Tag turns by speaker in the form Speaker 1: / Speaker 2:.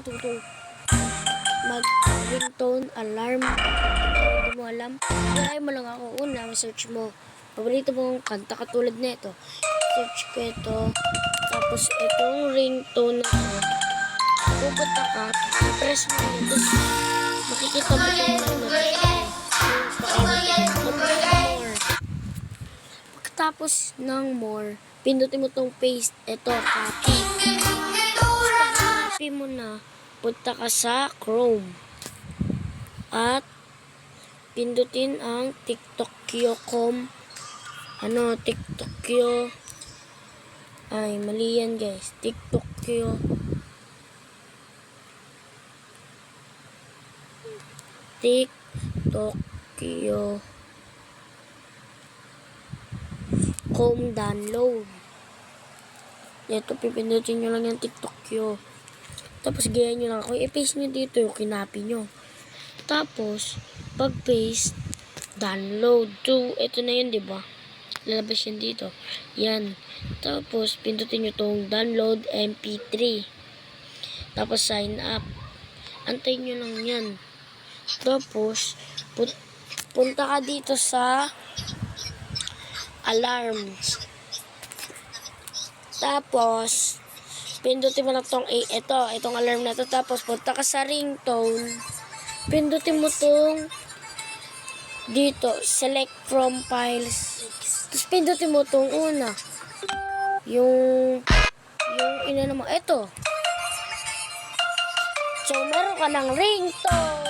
Speaker 1: matutong mag-ringtone alarm. Hindi mo alam. Kaya mo lang ako. Una, search mo. Paborito mong kanta katulad nito. Search ko ito. Tapos itong ringtone na ito. Pupunta ka. Press mo ito. Makikita mo itong pagkatapos ng more, pindutin mo itong paste. Ito, copy. Copy mo na. Punta ka sa Chrome. At pindutin ang TikTokyo.com. TikTokyo. Ay, mali yan guys. TikTokyo. Home download. Ito, pipindutin nyo lang yung TikTokyo. Tapos, gaya nyo lang. Kung i-paste nyo dito yung kinapi nyo. Tapos, pag-paste, download to. Ito na yun, diba? Lalabas yun dito. Yan. Tapos, pindutin nyo tong download MP3. Tapos, sign up. Antayin nyo lang yan. Tapos, punta ka dito sa alarms. Tapos, pindutin mo na itong alarm na to. Tapos, punta ka sa ringtone. Pindutin mo tong dito, select from files. Tapos, pindutin mo tong una. Yung ina naman, ito. So, meron ka ng ringtone.